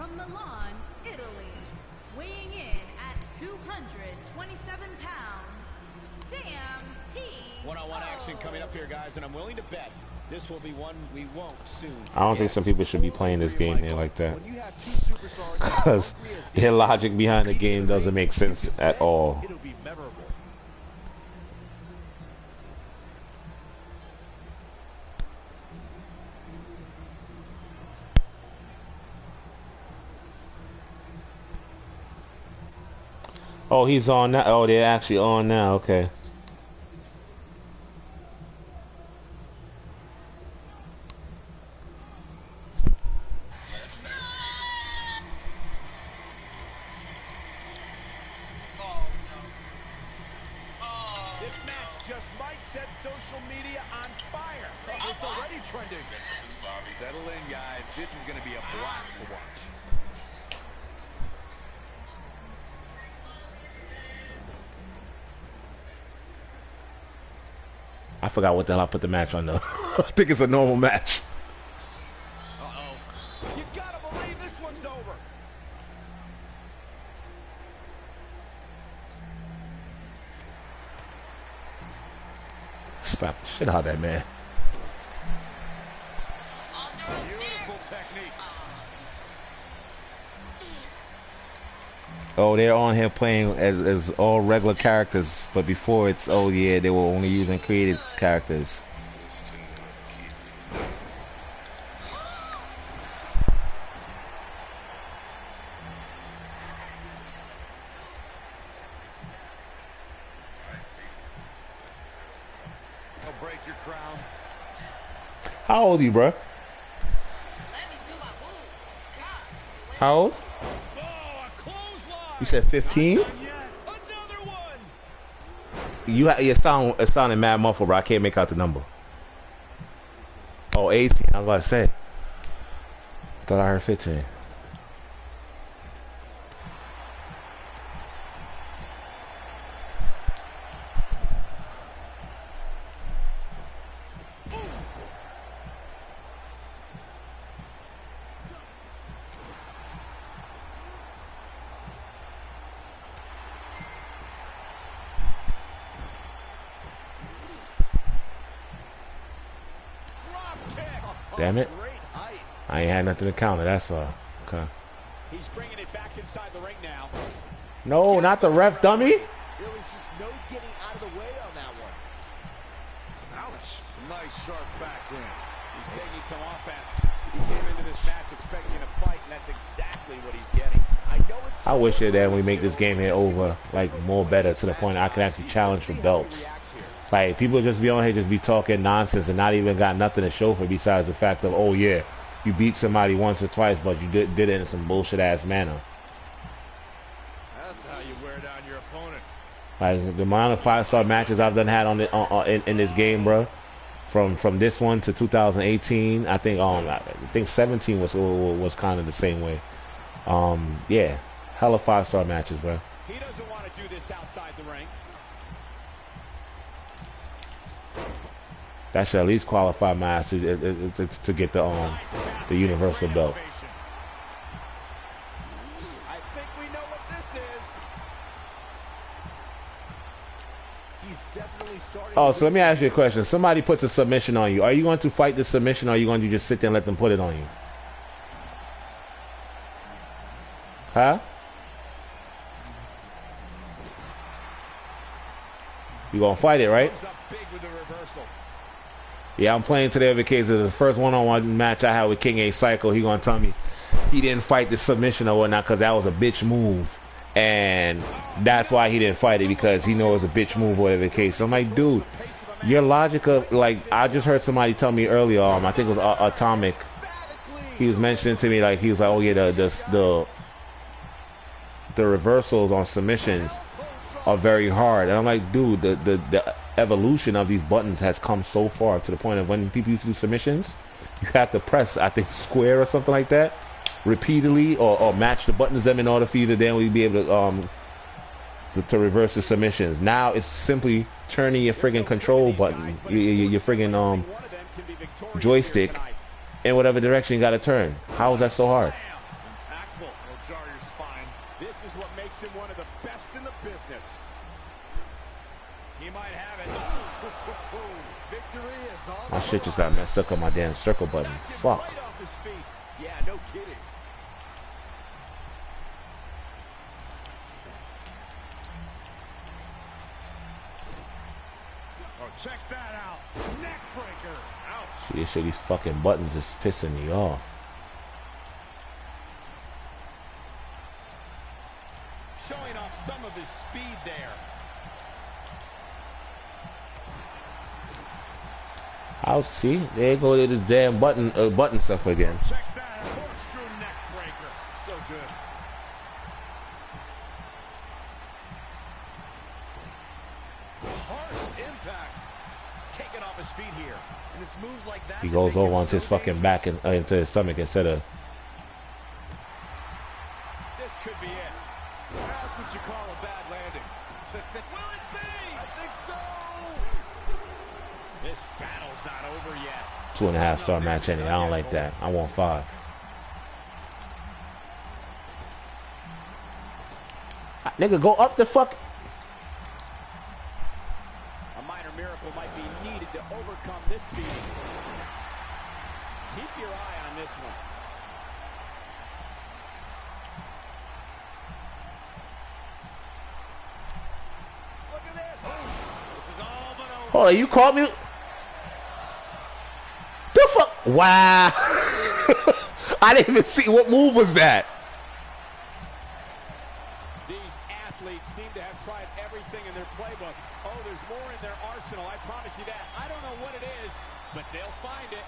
from Milan, Italy, weighing in at 227 pounds, Sam T. One-on-one action coming up here, guys, and I'm willing to bet this will be one we won't soon forget. I don't think some people should be playing this game here like that, because their logic behind the game doesn't make sense at all. It'll be memorable. Oh, he's on now. Oh, they're actually on now. Okay. This match just might set social media on fire. It's already trending. Settle in, guys. This is going to be a blast to watch. I forgot what the hell I put the match on though. I think it's a normal match. Uh-oh. You gotta believe this one's over. Slap the shit out of that man. Beautiful technique. Oh, they're on here playing as all regular characters, but before it's, oh yeah, they were only using creative characters. I'll break your crown. How old are you, bro? How old? You said 15? It sounded mad muffled, bro. I can't make out the number. Oh, 18. I was about to say. Thought I heard 15. Damn it. I ain't had nothing to counter, that's why. Okay. He's bringing it back inside the ring now. No, not the ref, dummy. There was just no getting out of the way on that one. Ouch. Nice sharp backhand. He's taking some offense. He came into this match expecting a fight, and that's exactly what he's getting. I wish that we make this game here over, like, more better to the point I can actually challenge for belts. Like, people just be on here just be talking nonsense and not even got nothing to show for besides the fact of, oh yeah, you beat somebody once or twice, but you did it in some bullshit ass manner. That's how you wear down your opponent. Like, the amount of 5-star matches I've done had in this game, bro, from this one to 2018, I think 17 was kind of the same way. Yeah, hella 5-star matches, bro. He doesn't want to do this outside the ring. That should at least qualify my ass to get the universal belt. I think we know what this is. He's definitely starting. Oh, so let me ask you a question. Somebody puts a submission on you. Are you going to fight the submission, or are you going to just sit there and let them put it on you? Huh? You gonna fight it, right? Yeah, I'm playing today because of the first one-on-one match I had with King A Psycho. He gonna tell me he didn't fight the submission or whatnot because that was a bitch move, and that's why he didn't fight it, because he knows it's a bitch move or whatever the case. So I'm like, dude, your logic of, like, I just heard somebody tell me earlier, I think it was Atomic. He was mentioning to me, like, he was like, oh yeah, the reversals on submissions are very hard, and I'm like, dude, the evolution of these buttons has come so far to the point of when people used to do submissions, you have to press, I think, square or something like that repeatedly, or match the buttons them in order for you to then be able to reverse the submissions. Now it's simply turning your friggin' control button, your friggin' joystick in whatever direction you gotta turn. How is that so hard? jar your spine. This is what makes him one of the best in the business. He might have it. Victory is on. My shit just got messed up on my damn circle button. Fuck. Right off his feet. Yeah, no kidding. Oh, check that out. Neck breaker. Ouch. See, this shit, these fucking buttons is pissing me off. Showing off some of his speed there. I'll see. There you go to this damn button stuff again. Check that out. Corkscrew neck breaker. So good. Harsh impact. Taken off his feet here. And it's moves like that. He goes over onto his fucking back and into his stomach instead of. This could be it. That's what you call a bad landing. Will it be? I think so. This battle's not over yet. 2.5-star match ending. I don't like that. I want 5. Nigga, go up the fuck. A minor miracle might be needed to overcome this beating. Keep your eye on this one. Look at this. This is all but over. Hold on, you called me? The fuck? Wow. I didn't even see. What move was that? These athletes seem to have tried everything in their playbook. Oh, there's more in their arsenal. I promise you that. I don't know what it is, but they'll find it.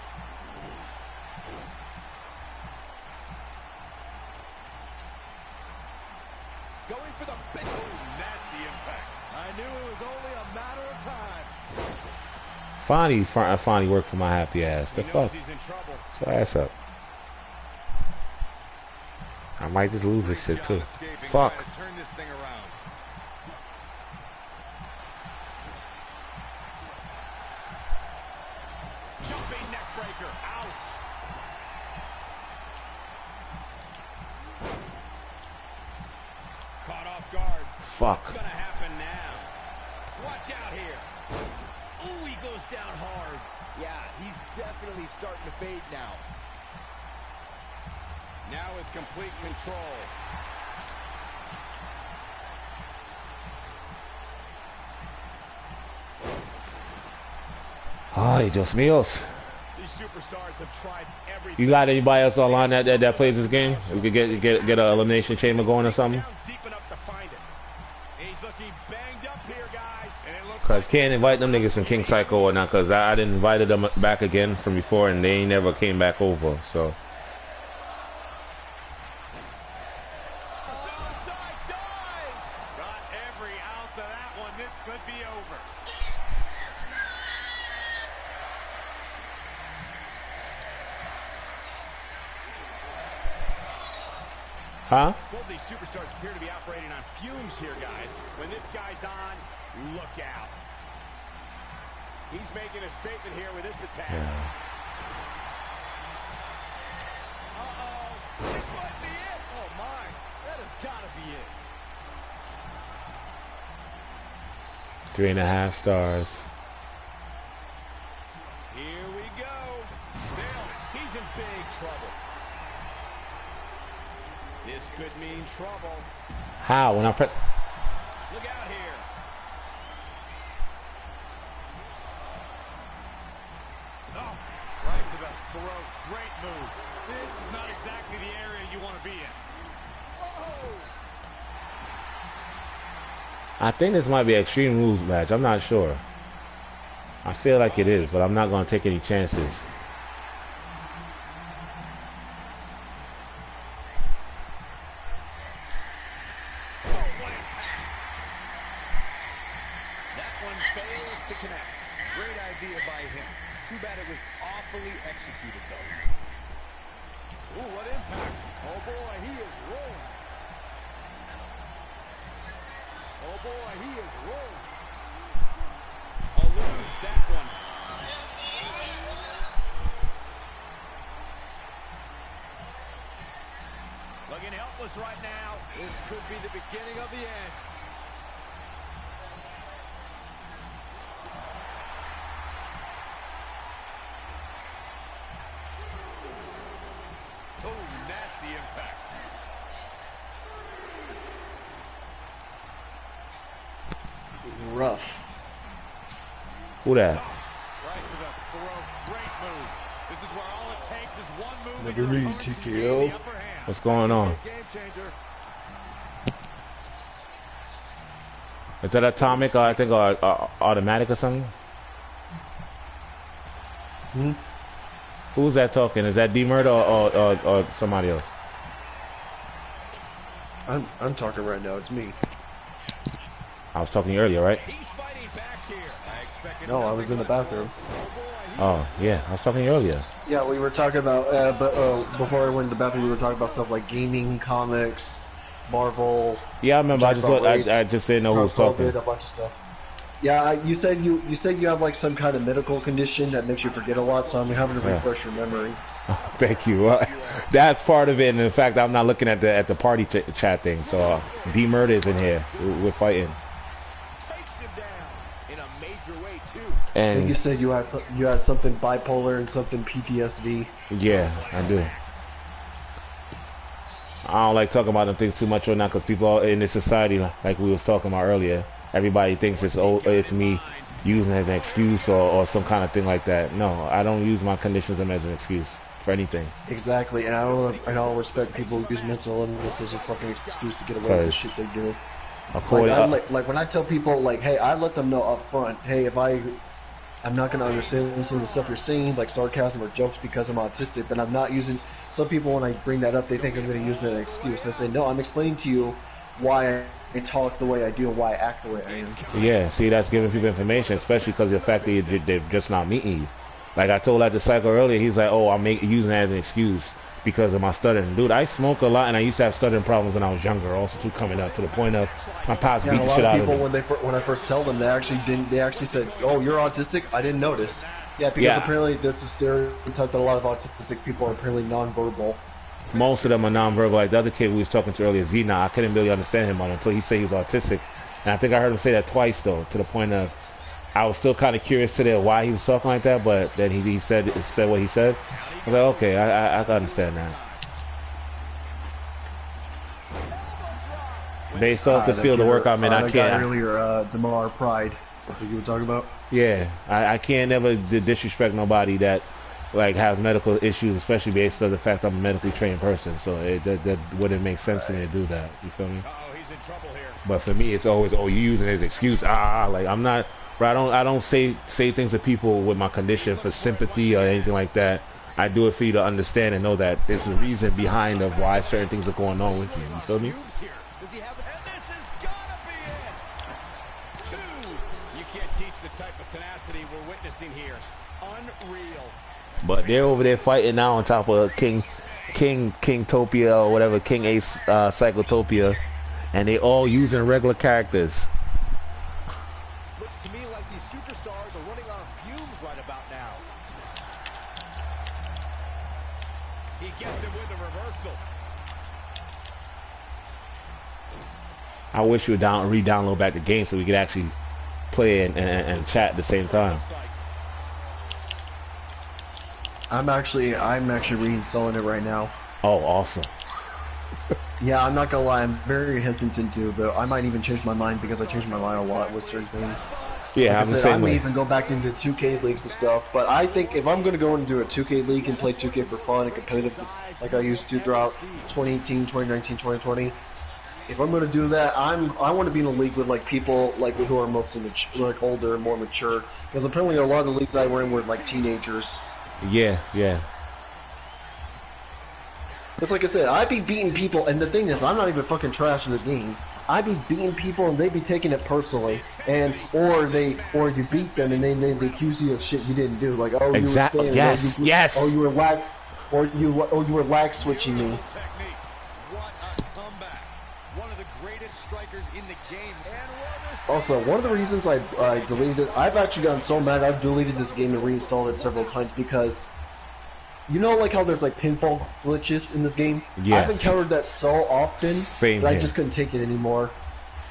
Going for the big, nasty impact. I knew it was only a matter of time. Finally worked for my happy ass. The fuck? He's in trouble. So ass up. I might just lose this shit too. Fuck. Turn this thing around. Jumping neck breaker. Out. Caught off guard. Fuck. What's gonna happen now? Watch out here. Ooh, he goes down hard. Yeah, he's definitely starting to fade now. Now with complete control. Ay, Dios míos. These superstars have tried everything. You got anybody else online that plays this game? We could get an elimination chamber going or something? Deep enough to find it. He's looking banged up here, guys. And it looks Cause can't invite them niggas from King Psycho or not, cause I didn't invited them back again from before and they ain't never came back over. So suicide dive. Got every ounce of that one. This could be over. huh? Both these superstars appear to be operating on fumes here, guys. When this guy's on, look out. He's making a statement here with this attack. Yeah. Uh-oh. This might be it. Oh, my. That has got to be it. 3.5 stars. Here we go. Nailed it. He's in big trouble. This could mean trouble. How? When I press. Look out here. Oh, right to the throat. Great move. This is not exactly the area you want to be in. Oh. I think this might be an Extreme Rules match. I'm not sure. I feel like it is, but I'm not going to take any chances. That one fails to connect. Great idea by him. Too bad it was awfully executed, though. Ooh, what impact. Oh, boy, he is rolling. Oh, boy, he is rolling. Eludes that one. Looking helpless right now. This could be the beginning of the end. Oh, nasty impact. Rough. Who that? Right to the throat. Great move. This is where all it takes is one move. Never read TKO. What's going on? Game changer. Is that atomic or I think or automatic or something? Hmm? Who's that talking? Is that D-Murder or somebody else? I'm talking right now. It's me. I was talking to you earlier, right? He's fighting back here. I expected No, I was in the bathroom. Oh, yeah. I was talking to you earlier. Yeah, we were talking about, before I went to the bathroom, we were talking about stuff like gaming, comics, Marvel. Yeah, I remember. I just didn't know who was talking. A bunch of stuff. Yeah, you said you have like some kind of medical condition that makes you forget a lot, so I'm having to refresh your memory. Oh, thank you. That's part of it. And in fact, I'm not looking at the party chat thing. So D-Murder is in here. We're fighting. Takes him down in a major way too. I think And you said you had something bipolar and something PTSD. yeah, I do. I don't like talking about them things too much right now because people are in this society, like we was talking about earlier, everybody thinks it's me using it as an excuse or some kind of thing like that. No, I don't use my conditions as an excuse for anything. Exactly, and I don't respect people who use mental illness as a fucking excuse to get away with the shit they do. Like when I tell people, like, hey, I let them know up front, hey, if I'm not gonna understand some of the stuff you're saying, like sarcasm or jokes because I'm autistic, then I'm not using. Some people, when I bring that up, they think I'm gonna use it as an excuse. I say, no, I'm explaining to you why I talk the way I do, why I act the way I am. Yeah, see, that's giving people information, especially because of the fact that they're just not meeting you. Like I told that to Psycho earlier, he's like, oh, I'm using it as an excuse because of my stuttering. Dude, I smoke a lot, and I used to have stuttering problems when I was younger, also too, coming up to the point of my pops beat the shit out of me. A lot of people, when I first tell them, they actually said, oh, you're autistic? I didn't notice. Yeah, because apparently that's a stereotype that a lot of autistic people are apparently nonverbal. Most of them are nonverbal. Like the other kid we was talking to earlier, Zena, I couldn't really understand him until he said he was autistic. And I think I heard him say that twice, though, to the point of I was still kind of curious today why he was talking like that, but then he said what he said. I was like, okay, I can understand that. Based off the field of work I'm in, I can't. Earlier, Demar Pride, I think you were talking about. Yeah, I can't never disrespect nobody that like has medical issues, especially based on the fact I'm a medically trained person. So that wouldn't make sense to me to do that. You feel me? He's in trouble here. But for me, it's always, oh, you using his excuse. Like I'm not. But I don't say things to people with my condition for sympathy or anything like that. I do it for you to understand and know that there's a reason behind of why certain things are going on with you. You feel me? Does he have it? And this has gotta be it. 2. You can't teach the type of tenacity we're witnessing here. Unreal. But they're over there fighting now on top of Kingtopia or whatever, King Ace Cyclotopia, and they all using regular characters. Looks to me like these superstars are running on fumes right about now. He gets it with a reversal. I wish you would re-download back the game so we could actually play and chat at the same time. I'm actually reinstalling it right now. Oh, awesome. Yeah, I'm not gonna lie, I'm very hesitant to, but I might even change my mind because I change my mind a lot with certain things. Yeah, like I'm the same I may way. even go back into 2K leagues and stuff, but I think if I'm gonna go into a 2K league and play 2K for fun and competitive, like I used to throughout 2018, 2019, 2020, if I'm gonna do that, I want to be in a league with like people like who are mostly like older and more mature, because apparently a lot of the leagues I were in were like teenagers. Yeah. It's like I said, I be beating people, and the thing is, I'm not even fucking trash in the game. I be beating people, and they be taking it personally, or you beat them, and they accuse you of shit you didn't do, like oh Exactly. you were Yes. oh you were lag switching me. What a comeback. One of the greatest strikers in the game. Also, one of the reasons I deleted it, I've actually gotten so mad I've deleted this game and reinstalled it several times because You know, like how there's like pinfall glitches in this game? Yes. I've encountered that so often Same that I here. just couldn't take it anymore.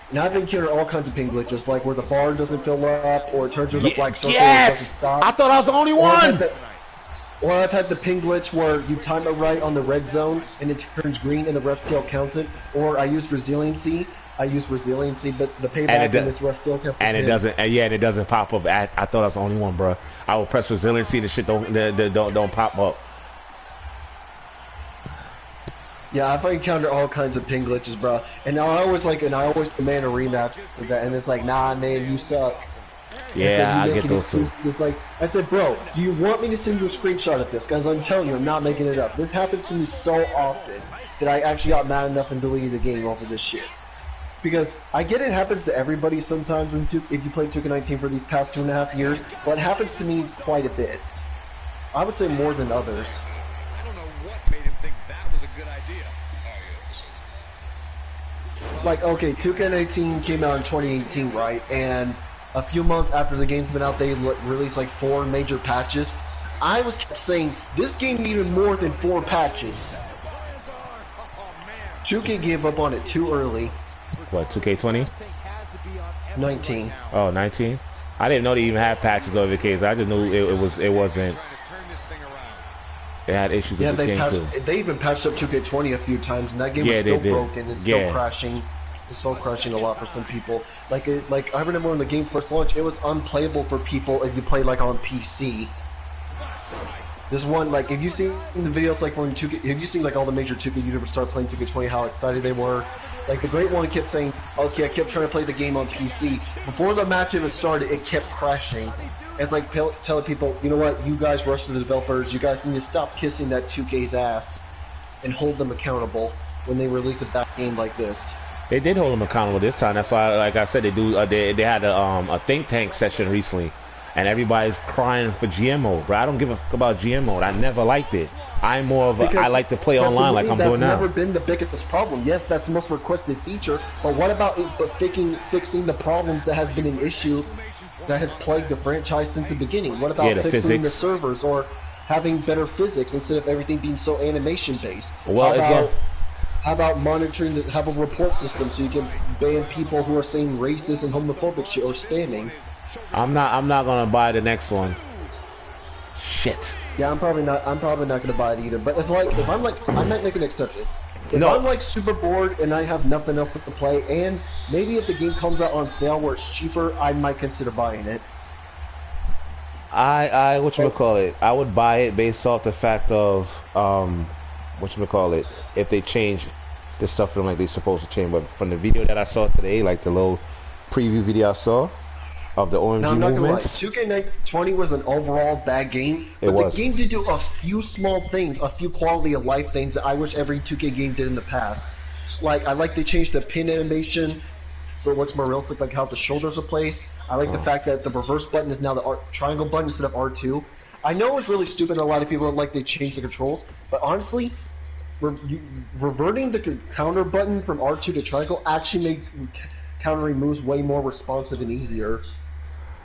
And I've encountered all kinds of pin glitches, like where the bar doesn't fill up, or it turns into a black circle and it doesn't stop. I thought I was the only one! Or I've had the pin glitch where you time it right on the red zone and it turns green and the ref still counts it. Or I use resiliency. but the payback in this ref still counts. And it doesn't. And yeah, and it doesn't pop up. I thought I was the only one, bro. I will press resiliency and the shit don't pop up. Yeah, I've encountered all kinds of pin glitches, bro. And I always demand a rematch for that. And it's like, nah, man, you suck. Yeah, I get those too. It's like, I said, bro, do you want me to send you a screenshot of this? Because I'm telling you, I'm not making it up. This happens to me so often that I actually got mad enough and deleted the game over this shit. Because I get it happens to everybody sometimes if you play 2K19 for these past 2.5 years, but it happens to me quite a bit. I would say more than others. I don't know what made him think that was a good idea. Like, okay, 2K19 came out in 2018, right? And a few months after the game's been out, they released like 4 major patches. I was kept saying, this game needed more than 4 patches. 2K gave up on it too early. What, 2K20? 19. Oh, 19? I didn't know they even had patches over the case. I just knew it wasn't. It had issues with this game too. They even patched up 2K20 a few times, and that game was still broken. It's still crashing. It's still crashing a lot for some people. Like I remember when the game first launched, it was unplayable for people if you play like on PC. This one, like, if you seen the videos, like when 2K, if you seen like all the major 2K YouTubers start playing 2K20, how excited they were. Like the great one kept saying, okay, I kept trying to play the game on PC. Before the match even started, it kept crashing. It's like telling people, you know what, you guys rush to the developers, you guys need to stop kissing that 2K's ass and hold them accountable when they release a bad game like this. They did hold them accountable this time. That's why, like I said, they do. They had a think tank session recently, and everybody's crying for GMO. Bro, I don't give a fuck about GMO. I never liked it. I'm more of a, I like to play online like I'm doing now. That's never been the biggest problem. Yes, that's the most requested feature, but what about fixing the problems that has been an issue that has plagued the franchise since the beginning? What about fixing the servers or having better physics instead of everything being so animation based? Well, how about monitoring have a report system so you can ban people who are saying racist and homophobic shit or spamming? I'm not gonna buy the next one. Shit. Yeah, I'm probably not gonna buy it either. But I'm not gonna accept it. If I'm like super bored and I have nothing else to play, and maybe if the game comes out on sale where it's cheaper, I might consider buying it. I would buy it based off the fact of if they change the stuff from like they're supposed to change. But from the video that I saw today, like the little preview video I saw of the OMG movements. 2K20 was an overall bad game, but the game did do a few small things, a few quality of life things that I wish every 2K game did in the past. Like, I like they changed the pin animation so it looks more realistic, like how the shoulders are placed. I like the fact that the reverse button is now the triangle button instead of R2. I know it's really stupid and a lot of people like they changed the controls, but honestly, reverting the counter button from R2 to triangle actually made countering moves way more responsive and easier.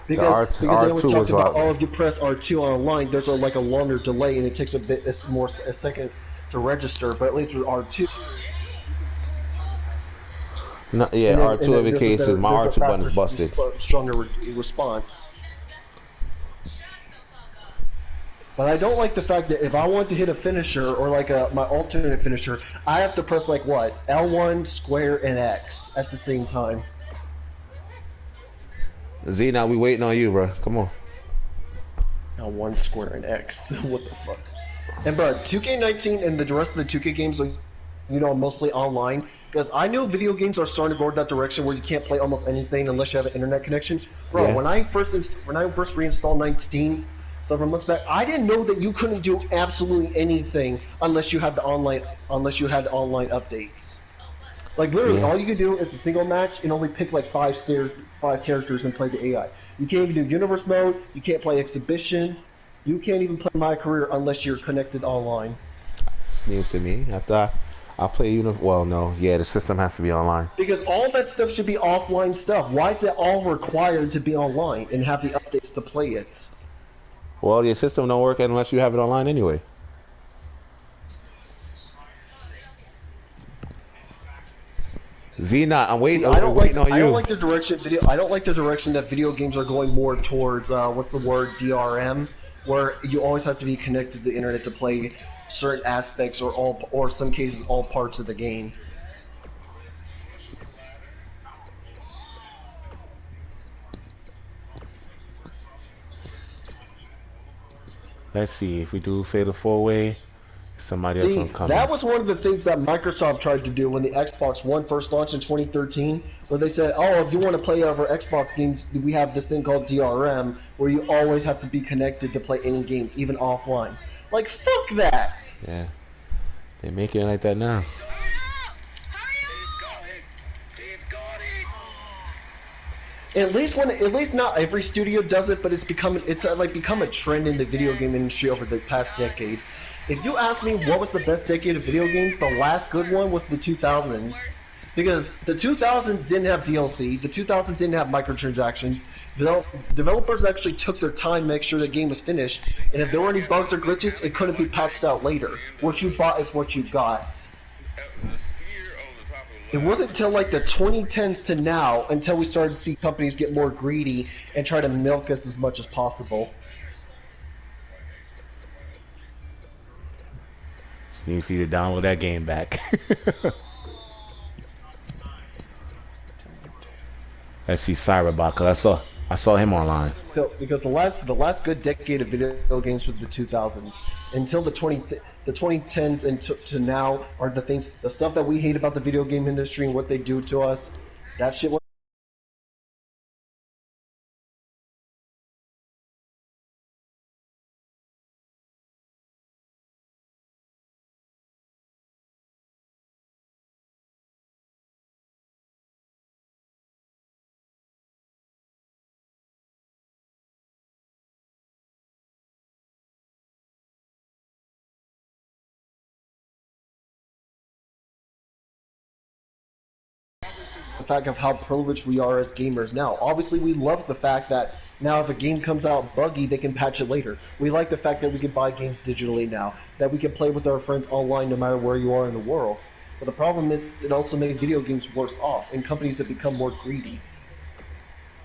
Because they always talked about, if you press R2 online, there's a longer delay and it takes a second to register. But at least with R2, R2 of the cases, my R2 button is busted. Stronger response. But I don't like the fact that if I want to hit a finisher or like my alternate finisher, I have to press like what? L1, square, and X at the same time. Z, now we waiting on you, bro. Come on. L1, square, and X. What the fuck? And bro, 2K19 and the rest of the 2K games are, mostly online. Because I know video games are starting to go that direction where you can't play almost anything unless you have an internet connection. Bro, when I first reinstalled 19 several months back, I didn't know that you couldn't do absolutely anything unless you had the online updates. Like literally, all you can do is a single match and only pick like 5 characters and play the AI. You can't even do universe mode. You can't play exhibition. You can't even play my career unless you're connected online. It's news to me. I thought I play the system has to be online. Because all that stuff should be offline stuff. Why is it all required to be online and have the updates to play it? Well, your system don't work unless you have it online anyway. Xena, I'm waiting. See, I'm waiting on you. I don't like the direction video. I don't like the direction that video games are going more towards. What's the word? DRM, where you always have to be connected to the internet to play certain aspects or some cases all parts of the game. Let's see if we do fatal 4-way. Somebody else will come. That was one of the things that Microsoft tried to do when the Xbox One first launched in 2013, where they said, "Oh, if you want to play over Xbox games, we have this thing called DRM, where you always have to be connected to play any games, even offline." Like, fuck that. Yeah, they're making it like that now. At least not every studio does it, but it's become a trend in the video game industry over the past decade. If you ask me what was the best decade of video games, the last good one was the 2000s. Because the 2000s didn't have DLC, the 2000s didn't have microtransactions. Developers actually took their time to make sure the game was finished, and if there were any bugs or glitches, it couldn't be patched out later. What you bought is what you got. It wasn't until like the 2010s to now until we started to see companies get more greedy and try to milk us as much as possible. Just need for you to download that game back. Let's see Cyberbot, because I saw him online. Because the last good decade of video games was the 2000s. Until the 2010s and to now are the stuff that we hate about the video game industry and what they do to us. That shit was the fact of how privileged we are as gamers now. Obviously, we love the fact that now if a game comes out buggy, they can patch it later. We like the fact that we can buy games digitally now, that we can play with our friends online no matter where you are in the world. But the problem is it also made video games worse off, and companies have become more greedy.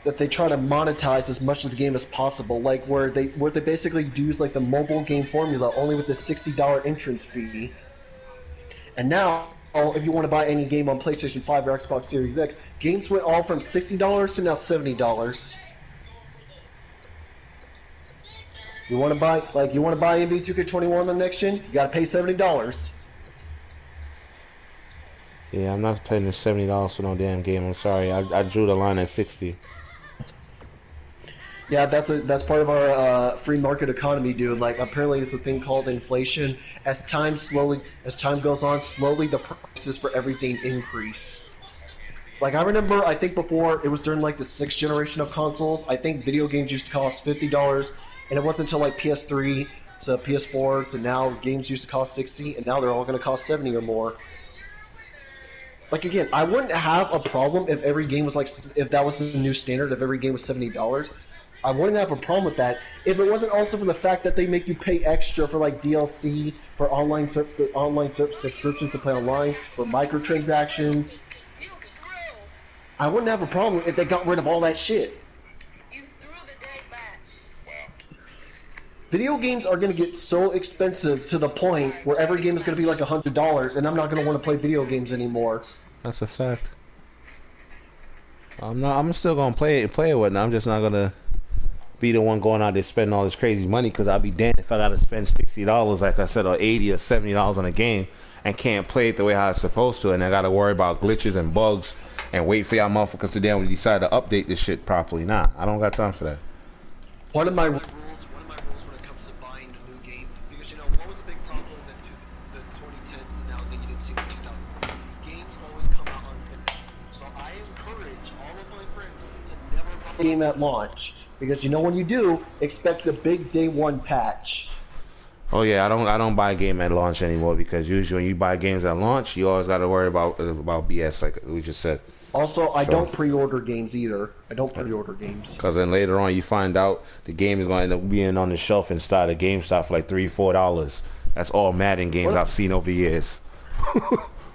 That they try to monetize as much of the game as possible, like where they basically use like the mobile game formula only with the $60 entrance fee. And now, if you want to buy any game on PlayStation 5 or Xbox Series X, games went all from $60 to now $70. You want to buy NBA 2K21 on the next gen? You gotta pay $70. Yeah, I'm not paying the $70 for no damn game. I'm sorry, I drew the line at 60. Yeah, that's part of our free market economy, dude. Like, apparently it's a thing called inflation. As time goes on, slowly the prices for everything increase. Like, I remember, I think before, it was during like the 6th generation of consoles, I think video games used to cost $50, and it wasn't until like PS3 to PS4 to now games used to cost $60, and now they're all going to cost $70 or more. Like, again, I wouldn't have a problem if every game was like, if that was the new standard, if every game was $70. I wouldn't have a problem with that if it wasn't also for the fact that they make you pay extra for like DLC, for online subscriptions to play online, for microtransactions. I wouldn't have a problem if they got rid of all that shit. Video games are going to get so expensive to the point where every game is going to be like $100, and I'm not going to want to play video games anymore. That's a fact. I'm still gonna play it with it. I'm just not gonna be the one going out there spending all this crazy money, because I'll be damned if I gotta spend $60, like I said, or $80 or $70 on a game and can't play it the way how it's supposed to, and I gotta worry about glitches and bugs and wait for y'all motherfuckers to damn decide to update this shit properly. Nah, I don't got time for that. One of my rules when it comes to buying a new game, because what was the big problem in the 2010s and now that you didn't see the 2000s? Games always come out unfinished. So I encourage all of my friends to never buy a game at launch. Because when you do, expect the big day one patch. Oh yeah, I don't buy a game at launch anymore, because usually when you buy games at launch, you always got to worry about BS, like we just said. Also, I don't pre-order games either. I don't pre-order games. Because then later on, you find out the game is going to end up being on the shelf inside of GameStop for like $3-4. That's all Madden games I've seen over the years.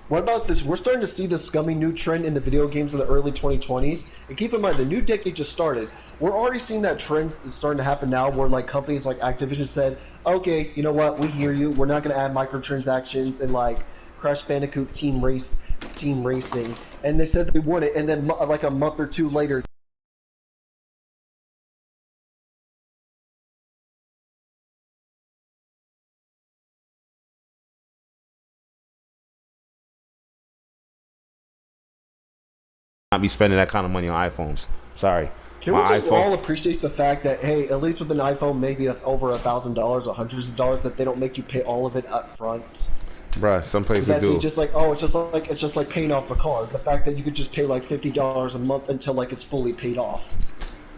What about this? We're starting to see this scummy new trend in the video games in the early 2020s. And keep in mind, the new decade just started. We're already seeing that trend starting to happen now where like companies like Activision said, okay, you know what, we hear you. We're not going to add microtransactions and like Crash Bandicoot Team Racing. And they said they wouldn't. And then like a month or two later, not be spending that kind of money on iPhones. Sorry. can we just all appreciate the fact that, hey, at least with an iPhone, maybe over $1,000 or hundreds of dollars, that they don't make you pay all of it up front? Bruh, some places do. Just like, oh, it's just like paying off a car. The fact that you could just pay like $50 a month until like it's fully paid off.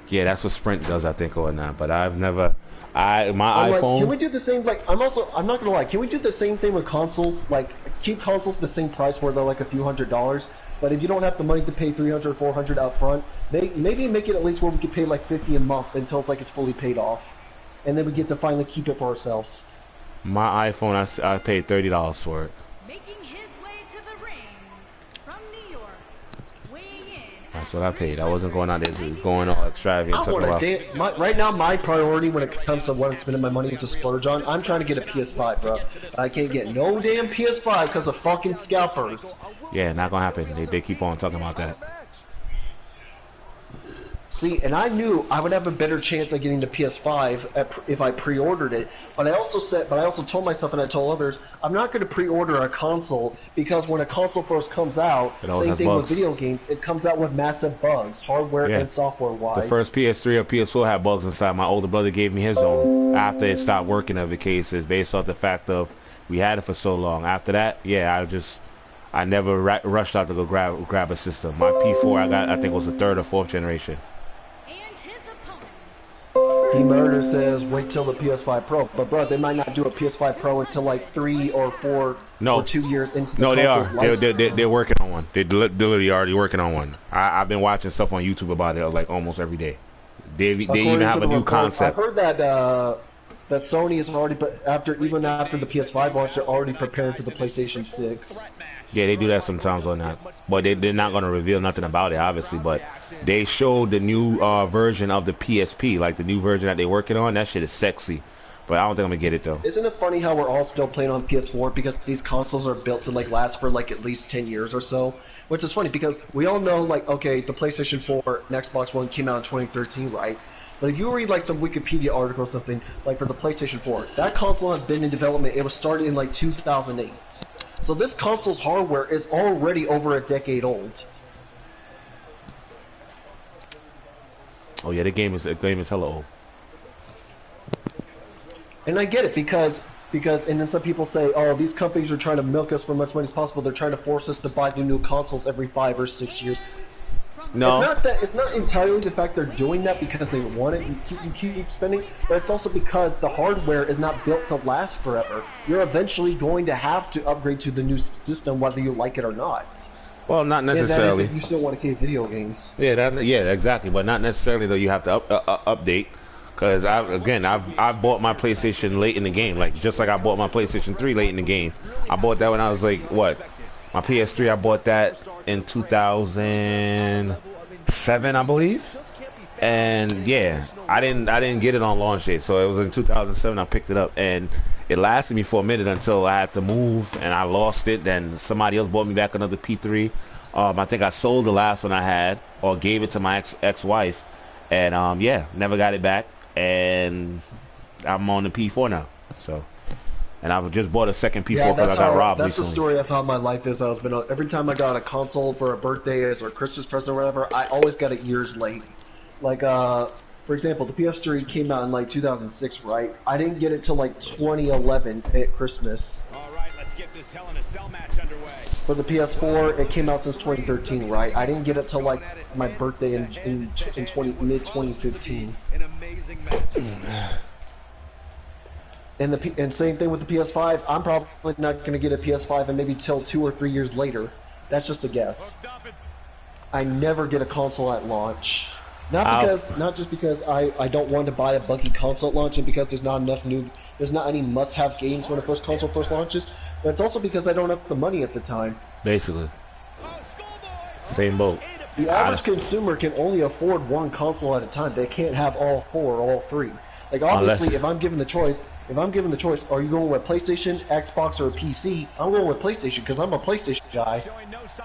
Yeah, that's what Sprint does, I think, or not. But I've never, my I'm iPhone. Like, can we do the same? Like, I'm not gonna lie. Can we do the same thing with consoles? Like, keep consoles the same price where they're like a few $100s. But if you don't have the money to pay $300 or $400 up front, maybe make it at least where we could pay like $50 a month until it's like it's fully paid off, and then we get to finally keep it for ourselves. My iPhone, I paid $30 for it. Making his way to the ring from New York, weighing in. That's what I paid. I wasn't going out there going all extravagant. Right now, my priority when it comes to what I'm spending my money to splurge on, I'm trying to get a PS5, bro. I can't get no damn PS5 because of fucking scalpers. Yeah, not gonna happen. They keep on talking about that. See, and I knew I would have a better chance of getting the PS5 if I pre-ordered it. But I also told myself, and I told others, I'm not going to pre-order a console because when a console first comes out, same thing with video games, it comes out with massive bugs, hardware and software-wise. The first PS3 or PS4 had bugs inside. My older brother gave me his own after it stopped working every cases, based off the fact of we had it for so long. After that, yeah, I never rushed out to go grab a system. My P4 I think it was the 3rd or 4th generation. Murder says wait till the PS5 Pro, but bro, they might not do a PS5 Pro until like 3 or 4 or 2 years into the they are. Lifespan. They're working on one. They're literally already working on one. I've been watching stuff on YouTube about it like almost every day. They even have a new concept. I've heard that that Sony is already, even after the PS5 launch, they're already preparing for the PlayStation 6. Yeah, they do that sometimes or not. But they're not going to reveal nothing about it, obviously. But they showed the new version of the PSP, like the new version that they're working on. That shit is sexy. But I don't think I'm going to get it, though. Isn't it funny how we're all still playing on PS4 because these consoles are built to like last for like at least 10 years or so? Which is funny because we all know, like, okay, the PlayStation 4 and Xbox One came out in 2013, right? But if you read like some Wikipedia article or something, like for the PlayStation 4, that console has been in development. It was started in like 2008. So this console's hardware is already over a decade old. Oh yeah, the game is hella old. And I get it because and then some people say, oh, these companies are trying to milk us for as much money as possible. They're trying to force us to buy new consoles every 5 or 6 years. No, it's not entirely the fact they're doing that because they want it and keep spending, but it's also because the hardware is not built to last forever. You're eventually going to have to upgrade to the new system whether you like it or not. Well, not necessarily. If you still want to play video games. Yeah, exactly. But not necessarily though. You have to update. Because I've bought my PlayStation late in the game, like just like I bought my PlayStation 3 late in the game. I bought that when I was like what? My PS3 I bought that in 2007, I believe. And yeah, I didn't get it on launch date, so it was in 2007 I picked it up, and it lasted me for a minute until I had to move and I lost it. Then somebody else bought me back another P3. I think I sold the last one I had or gave it to my ex-wife, and yeah, never got it back. And I'm on the P4 now. So, and I've just bought a second P4 because I got robbed recently. That's the story of how my life is. Every time I got a console for a birthday or Christmas present or whatever, I always got it years late. Like, for example, the PS3 came out in like 2006, right? I didn't get it till like 2011 at Christmas. All right, let's get this Hell in a Cell match underway. For the PS4, it came out since 2013, right? I didn't get it till like my birthday in mid-2015. An amazing match. And same thing with the PS5. I'm probably not going to get a PS5 and maybe till 2 or 3 years later. That's just a guess. I never get a console at launch. Not just because I don't want to buy a buggy console at launch and because there's not any must-have games when a console first launches, but it's also because I don't have the money at the time. Basically. Same boat. The average consumer can only afford one console at a time. They can't have all four or all three. Like, obviously, if I'm given the choice, are you going with PlayStation, Xbox, or PC? I'm going with PlayStation because I'm a PlayStation guy.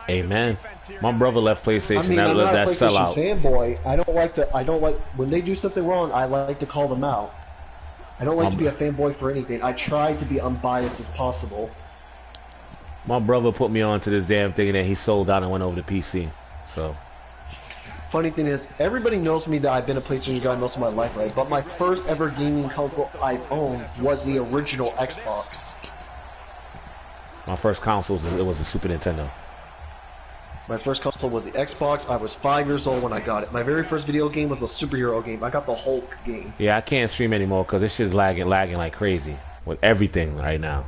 Amen. My brother left PlayStation. I mean, I'm not a PlayStation sellout. fanboy. I don't like when they do something wrong. I like to call them out. I don't like to be a fanboy for anything. I try to be unbiased as possible. My brother put me on to this damn thing, and then he sold out and went over to PC. So. Funny thing is, everybody knows me that I've been a PlayStation guy most of my life, right? But my first ever gaming console I owned was the original Xbox. My first console was the Super Nintendo. My first console was the Xbox. I was 5 years old when I got it. My very first video game was a superhero game. I got the Hulk game. Yeah, I can't stream anymore because this shit's lagging like crazy with everything right now.